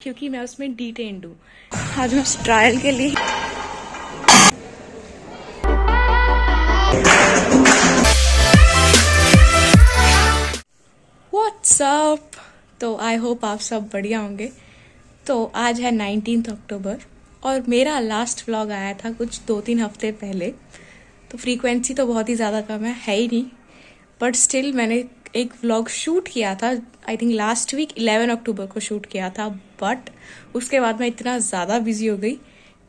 क्योंकि मैं उसमें डिटेन्ड हूँ। आज मैं ट्रायल के लिए व्हाट्सअप। तो आई होप आप सब बढ़िया होंगे। तो आज है 19 अक्टूबर और मेरा लास्ट व्लॉग आया था कुछ 2-3 हफ्ते पहले। तो फ्रीक्वेंसी तो बहुत ही ज़्यादा कम है ही नहीं, बट स्टिल मैंने एक व्लॉग शूट किया था। आई थिंक लास्ट वीक 11 अक्टूबर को शूट किया था, बट उसके बाद मैं इतना ज़्यादा बिजी हो गई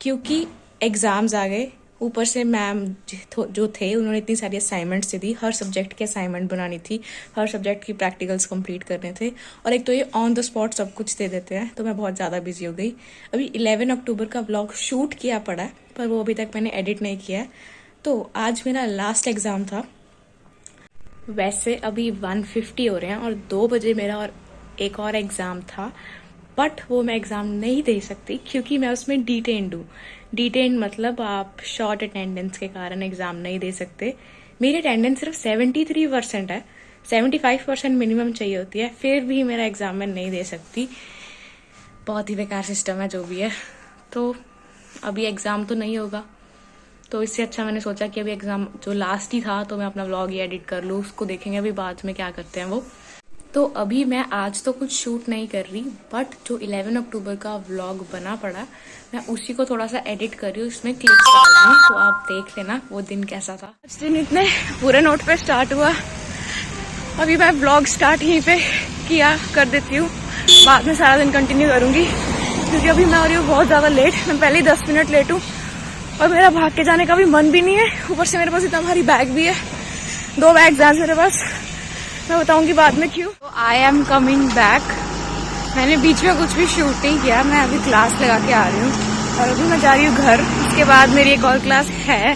क्योंकि एग्ज़ाम्स आ गए। ऊपर से मैम जो थे उन्होंने इतनी सारी असाइनमेंट्स दे दी, हर सब्जेक्ट की असाइनमेंट बनानी थी, हर सब्जेक्ट की प्रैक्टिकल्स कंप्लीट करने थे, और एक तो ये ऑन द स्पॉट सब कुछ दे देते हैं, तो मैं बहुत ज़्यादा बिजी हो गई। अभी 11 अक्टूबर का व्लॉग शूट किया पड़ा है, पर वो अभी तक मैंने एडिट नहीं किया है। तो आज मेरा लास्ट एग्ज़ाम था। वैसे अभी 1:50 हो रहे हैं और 2 बजे मेरा और एक और एग्ज़ाम था, बट वो मैं एग्ज़ाम नहीं दे सकती क्योंकि मैं उसमें डिटेन्ड हूँ। डिटेन्ड मतलब आप शॉर्ट अटेंडेंस के कारण एग्ज़ाम नहीं दे सकते। मेरी अटेंडेंस सिर्फ 73% है, 75% मिनिमम चाहिए होती है, फिर भी मेरा एग्ज़ाम मैं नहीं दे सकती। बहुत ही बेकार सिस्टम है जो भी है। तो अभी एग्ज़ाम तो नहीं होगा, तो इससे अच्छा मैंने सोचा कि अभी एग्ज़ाम जो लास्ट ही था तो मैं अपना व्लॉग ही एडिट कर लूँ, उसको देखेंगे अभी बाद में क्या करते हैं वो। तो अभी मैं आज तो कुछ शूट नहीं कर रही, बट जो 11 अक्टूबर का व्लॉग बना पड़ा मैं उसी को थोड़ा सा एडिट कर रही हूँ, इसमें क्लिप्स डाल रही हूँ, तो आप देख लेना वो दिन कैसा था। आज दिन इतने पूरे नोट पे स्टार्ट हुआ। अभी मैं व्लॉग स्टार्ट यहीं पे किया कर देती हूँ, बाद में सारा दिन कंटिन्यू करूँगी क्योंकि अभी मैं हो रही हूँ बहुत ज़्यादा लेट। मैं पहले ही 10 मिनट लेट हूँ और मेरा भाग के जाने का भी मन भी नहीं है। ऊपर से मेरे पास इतना भारी बैग भी है, 2 बैग्स हैं मेरे पास, मैं बताऊंगी बाद में क्यों। तो आई एम कमिंग बैक। मैंने बीच में कुछ भी शूट नहीं किया, मैं अभी क्लास लगा के आ रही हूँ और अभी मैं जा रही हूँ घर। उसके बाद मेरी एक और क्लास है,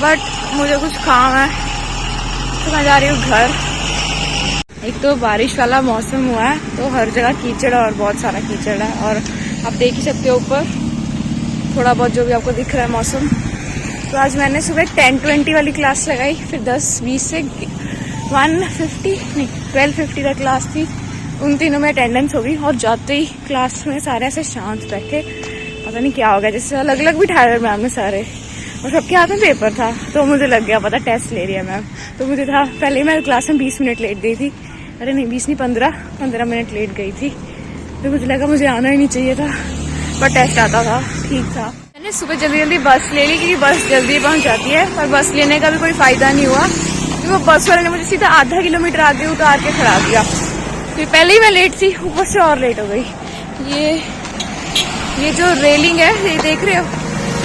बट मुझे कुछ काम है तो मैं जा रही हूँ घर। एक तो बारिश वाला मौसम हुआ है तो हर जगह कीचड़ और बहुत सारा कीचड़ है, और आप देख ही सकते हो ऊपर थोड़ा बहुत जो भी आपको दिख रहा है मौसम। तो आज मैंने सुबह 10:20 वाली क्लास लगाई, फिर 10:20 से 12:50 तक क्लास थी। उन तीनों में अटेंडेंस हो गई और जाते ही क्लास में सारे ऐसे शांत बैठे, पता नहीं क्या हो गया, जैसे अलग अलग बिठाए हुए मैम ने सारे, और सबके हाथ में पेपर था। तो मुझे लग गया पता टेस्ट ले रही है मैम, तो मुझे था पहले मैं क्लास में 20 मिनट लेट गई थी। अरे नहीं 20 नहीं 15 मिनट लेट गई थी, तो मुझे लगा मुझे आना ही नहीं चाहिए था, पर टेस्ट आता था, ठीक था। मैंने सुबह जल्दी बस ले ली क्योंकि बस जल्दी पहुंच जाती है, पर बस लेने का भी कोई फायदा नहीं हुआ क्योंकि वो बस वाले ने मुझे सीधा आधा किलोमीटर आगे उतार के खड़ा दिया। फिर पहले ही मैं लेट थी, ऊपर से और लेट हो गई। ये जो रेलिंग है ये देख रहे हो,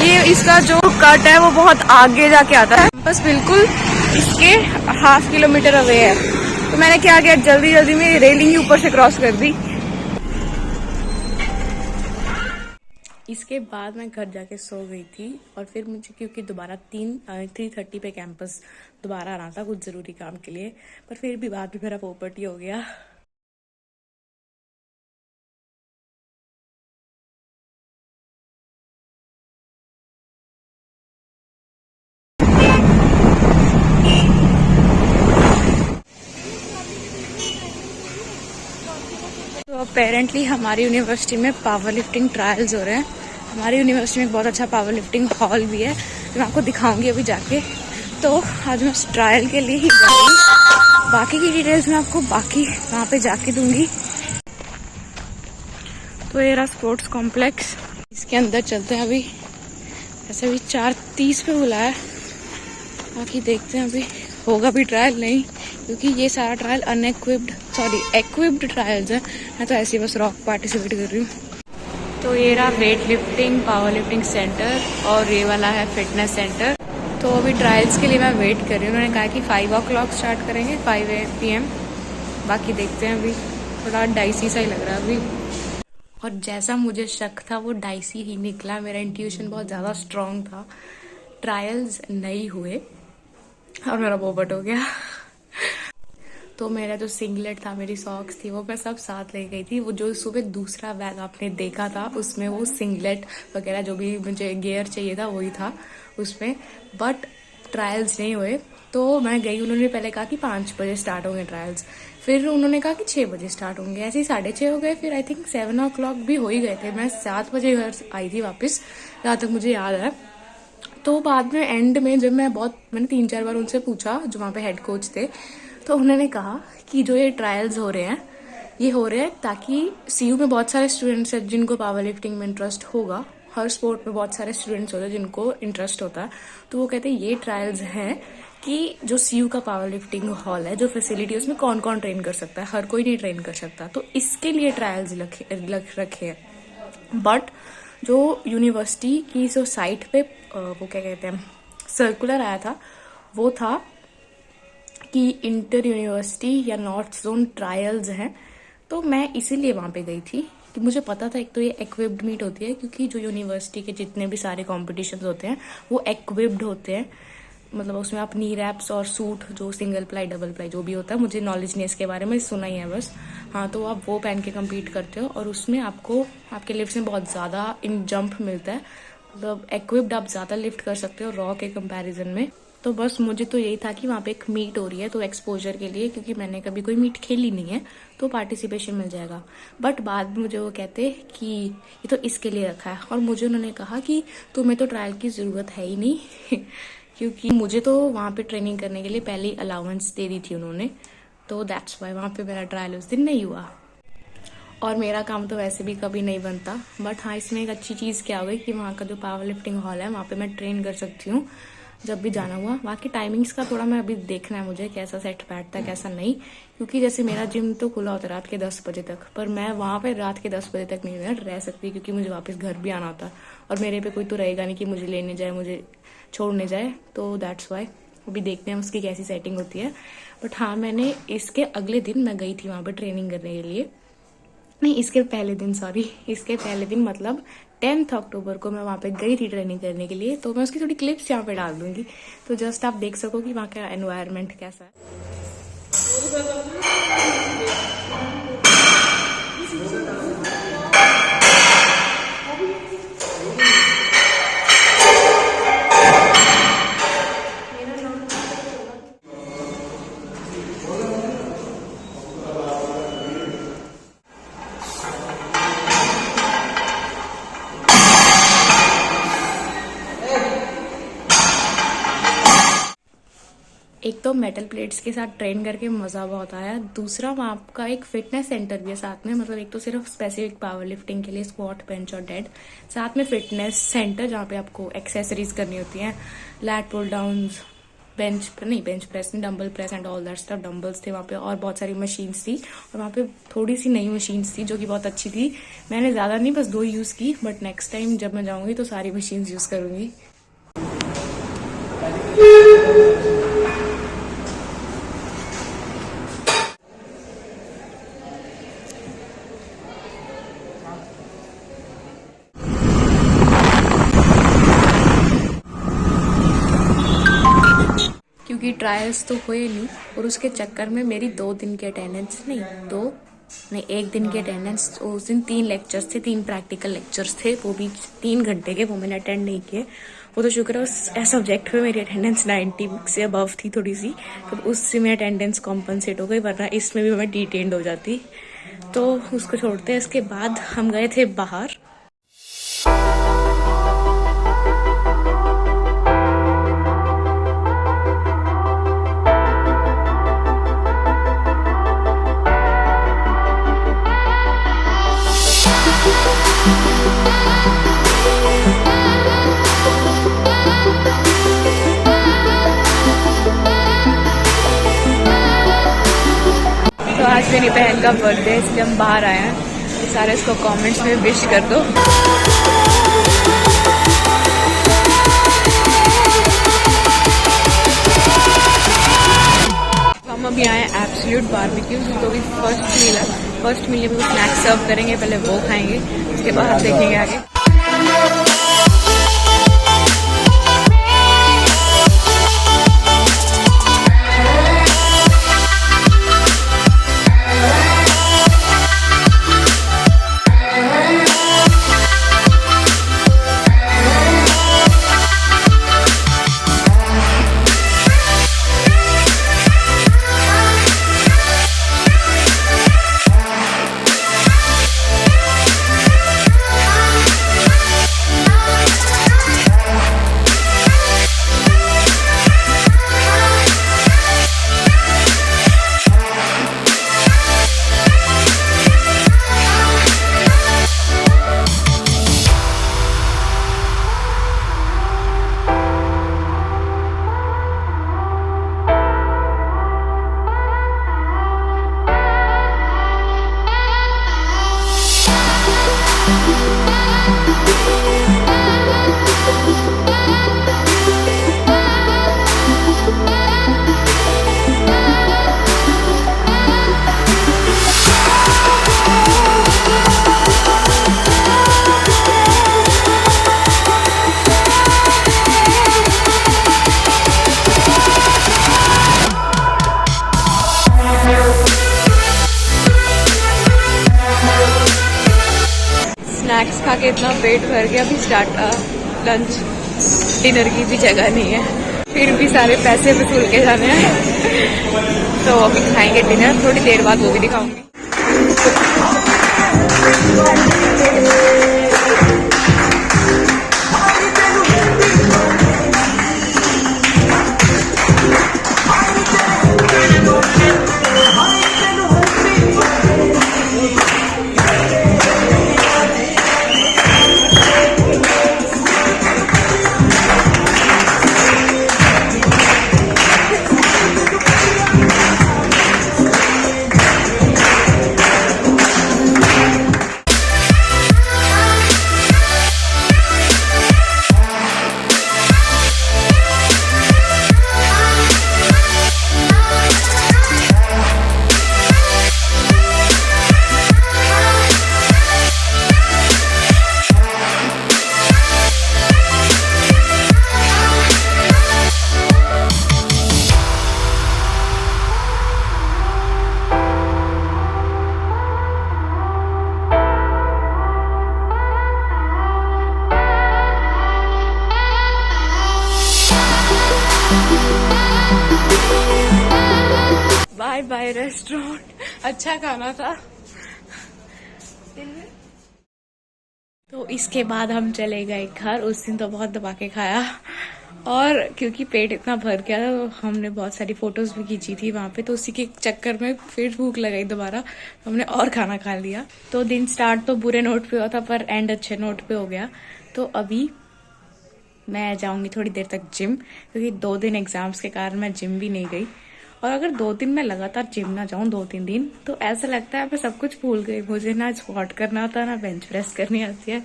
ये इसका जो कट है वो बहुत आगे जाके आता है, बस बिल्कुल इसके 1/2 किलोमीटर अवे है। तो मैंने क्या किया, जल्दी में रेलिंग ही ऊपर से क्रॉस कर दी। इसके बाद मैं घर जाके सो गई थी, और फिर मुझे क्योंकि दोबारा 3:30 पे कैंपस दोबारा आना था कुछ ज़रूरी काम के लिए, पर फिर भी बाद में मेरा पोपट ही हो गया। तो अपेरेंटली हमारी यूनिवर्सिटी में पावर लिफ्टिंग ट्रायल्स हो रहे हैं। हमारी यूनिवर्सिटी में एक बहुत अच्छा पावर लिफ्टिंग हॉल भी है, तो मैं आपको दिखाऊंगी अभी जाके। तो आज मैं उस ट्रायल के लिए ही जाऊंगी, बाकी की डिटेल्स मैं आपको बाकी वहाँ पे जाके दूंगी। तो ये रहा स्पोर्ट्स कॉम्प्लेक्स, इसके अंदर चलते हैं अभी। ऐसे भी 4:30 पे बुला है, बाकी देखते हैं अभी होगा भी ट्रायल नहीं, क्योंकि ये सारा ट्रायल एक्विप्ड ट्रायल्स है। मैं तो ऐसे ही बस रॉक पार्टिसिपेट कर रही हूँ। तो ये रहा weight lifting power lifting centre, और ये वाला है फिटनेस सेंटर। तो अभी ट्रायल्स के लिए मैं वेट कर रही हूँ। उन्होंने कहा कि 5 o'clock स्टार्ट करेंगे, 5 PM। बाकी देखते हैं, अभी थोड़ा डाइसी सा ही लग रहा है अभी, और जैसा मुझे शक था वो डाइसी ही निकला। मेरा इंट्यूशन बहुत ज़्यादा स्ट्रॉन्ग था। ट्रायल्स नहीं हुए और मेरा पोपट हो गया। तो मेरा जो सिंगलेट था, मेरी सॉक्स थी, वो मैं सब साथ ले गई थी। वो जो सुबह दूसरा बैग आपने देखा था उसमें वो सिंगलेट वगैरह जो भी मुझे गियर चाहिए था वही था उसमें, बट ट्रायल्स नहीं हुए। तो मैं गई, उन्होंने पहले कहा कि 5 बजे स्टार्ट होंगे ट्रायल्स, फिर उन्होंने कहा कि 6 बजे स्टार्ट होंगे, ऐसे ही 6:30 हो गए, फिर आई थिंक 7 o'clock भी हो ही गए थे। मैं 7 बजे घर आई थी वापस, जहाँ तक मुझे याद है। तो बाद में एंड में जब मैंने 3-4 बार उनसे पूछा जो वहाँ पे हेड कोच थे, तो उन्होंने कहा कि जो ये ट्रायल्स हो रहे हैं ये हो रहे हैं ताकि सीयू में बहुत सारे स्टूडेंट्स हैं जिनको पावर लिफ्टिंग में इंटरेस्ट होगा, हर स्पोर्ट में बहुत सारे स्टूडेंट्स होते हैं जिनको इंटरेस्ट होता है। तो वो कहते हैं ये ट्रायल्स हैं कि जो सीयू का पावर लिफ्टिंग हॉल है, जो फैसिलिटी, उसमें कौन कौन ट्रेन कर सकता है, हर कोई नहीं ट्रेन कर सकता, तो इसके लिए ट्रायल्स रखे हैं। बट जो यूनिवर्सिटी की जो साइट पे वो क्या कहते हैं सर्कुलर आया था, वो था कि इंटर यूनिवर्सिटी या नॉर्थ जोन ट्रायल्स हैं। तो मैं इसीलिए वहाँ पे गई थी कि मुझे पता था एक तो ये एक्विप्ड मीट होती है, क्योंकि जो यूनिवर्सिटी के जितने भी सारे कॉम्पिटिशन्स होते हैं वो एक्विप्ड होते हैं, मतलब उसमें आप नी रैप्स और सूट, जो सिंगल प्लाई डबल प्लाई जो भी होता है, मुझे नॉलेज नहीं इसके बारे में, सुना ही है बस। हाँ, तो आप वो पहन के कम्पीट करते हो और उसमें आपको आपके लिफ्ट में बहुत ज़्यादा इन जंप मिलता है, मतलब एक्विप्ड आप ज़्यादा लिफ्ट कर सकते हो रॉ के कंपैरिजन में। तो बस मुझे तो यही था कि वहाँ पे एक मीट हो रही है, तो एक्सपोजर के लिए, क्योंकि मैंने कभी कोई मीट खेली नहीं है, तो पार्टिसिपेशन मिल जाएगा। बट बाद में मुझे वो कहते कि ये तो इसके लिए रखा है, और मुझे उन्होंने कहा कि तुम्हें तो ट्रायल की ज़रूरत है ही नहीं क्योंकि मुझे तो वहाँ पे ट्रेनिंग करने के लिए पहले ही अलाउंस दे दी थी उन्होंने, तो दैट्स वाई वहाँ पे मेरा ट्रायल उस दिन नहीं हुआ। और मेरा काम तो वैसे भी कभी नहीं बनता, बट हाँ, इसमें एक अच्छी चीज़ क्या हो गई कि वहाँ का जो पावर लिफ्टिंग हॉल है वहाँ पे मैं ट्रेन कर सकती हूँ जब भी जाना हुआ। बाकी टाइमिंग्स का थोड़ा मैं अभी देखना है मुझे, कैसा सेट बैठता है कैसा नहीं, क्योंकि जैसे मेरा जिम तो खुला होता है रात के 10 बजे तक, पर मैं वहाँ पे रात के 10 बजे तक नहीं रह सकती, क्योंकि मुझे वापस घर भी आना होता है और मेरे पे कोई तो रहेगा नहीं कि मुझे लेने जाए, मुझे छोड़ने जाए, तो दैट्स वाई अभी देखते हैं उसकी कैसी सेटिंग होती है। बट हाँ, मैंने इसके अगले दिन मैं गई थी वहाँ पर ट्रेनिंग करने के लिए, नहीं इसके पहले दिन मतलब 10 अक्टूबर को मैं वहाँ पे गई थी ट्रेनिंग करने के लिए। तो मैं उसकी थोड़ी क्लिप्स यहाँ पे डाल दूंगी, तो जस्ट आप देख सको कि वहाँ का एनवायरनमेंट कैसा है। एक तो मेटल प्लेट्स के साथ ट्रेन करके मज़ा बहुत आया, दूसरा वहाँ का एक फिटनेस सेंटर भी है साथ में, मतलब एक तो सिर्फ स्पेसिफिक पावर लिफ्टिंग के लिए स्क्वाट, बेंच और डेड, साथ में फिटनेस सेंटर जहाँ पे आपको एक्सेसरीज करनी होती हैं, lat pull downs, bench press नहीं, dumbbell press and all that stuff, dumbbells थे वहाँ पे और बहुत सारी मशीन्स थी। और वहाँ पे थोड़ी सी नई मशीन्स थी जो कि बहुत अच्छी थी, मैंने ज़्यादा नहीं बस 2 यूज़ की, बट नेक्स्ट टाइम जब मैं जाऊँगी तो सारी मशीन्स यूज़ करूँगी। क्योंकि ट्रायल्स तो हुए नहीं और उसके चक्कर में मेरी 2 दिन की अटेंडेंस नहीं 1 दिन की अटेंडेंस, उस दिन 3 लेक्चर्स थे, 3 प्रैक्टिकल लेक्चर्स थे, वो भी 3 घंटे के, वो मैंने अटेंड नहीं किए। वो तो शुक्र है उस सब्जेक्ट में मेरी अटेंडेंस 90 से अबव थी थोड़ी सी, तो उससे मेरी अटेंडेंस कॉम्पनसेट हो गई, वरना इसमें भी मैं डिटेन्ड हो जाती। तो उसको छोड़ते हैं। इसके बाद हम गए थे बाहर। तो आज मेरी बहन का बर्थडे है, इसलिए हम बाहर आए हैं, तो सारे इसको कमेंट्स में विश कर दो। हम अभी आए एब्सोल्यूट बारबेक्यू, जो भी फर्स्ट मील में स्नैक्स सर्व करेंगे, पहले वो खाएंगे, उसके बाद हम देखेंगे आगे। स्नैक्स खा के इतना पेट भर गया, अभी लंच डिनर की भी जगह नहीं है, फिर भी सारे पैसे वसूल के जाने हैं। तो अभी खाएंगे डिनर, थोड़ी देर बाद वो भी दिखाऊंगी। बाय बाय रेस्टोरेंट, अच्छा खाना था। तो इसके बाद हम चले गए घर। उस दिन तो बहुत दबा के खाया, और क्योंकि पेट इतना भर गया था तो हमने बहुत सारी फोटोज भी खींची थी वहां पे, तो उसी के चक्कर में फिर भूख लगाई दोबारा, तो हमने और खाना खा लिया। तो दिन स्टार्ट तो बुरे नोट पे हुआ था, पर एंड अच्छे नोट पे हो गया। तो अभी मैं जाऊंगी थोड़ी देर तक जिम, क्योंकि 2 दिन एग्जाम्स के कारण मैं जिम भी नहीं गई। और अगर 2 दिन मैं लगातार जिम ना जाऊं 2-3 दिन, तो ऐसा लगता है मैं सब कुछ भूल गई। मुझे ना स्क्वाट करना आता, ना बेंच प्रेस करनी आती है।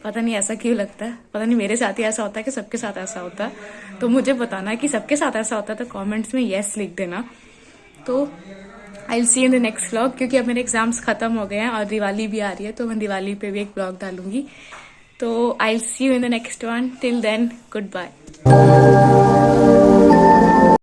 पता नहीं ऐसा क्यों लगता है, पता नहीं मेरे साथ ही ऐसा होता है कि सबके साथ ऐसा होता है। तो मुझे बताना है कि सबके साथ ऐसा होता है, तो कमेंट्स में यस लिख देना। तो I will C in the next vlog, क्योंकि अब मेरे एग्जाम्स खत्म हो गए हैं और दिवाली भी आ रही है, तो मैं दिवाली पे भी एक व्लॉग डालूंगी। तो I will see you in the next one. Till then, good bye.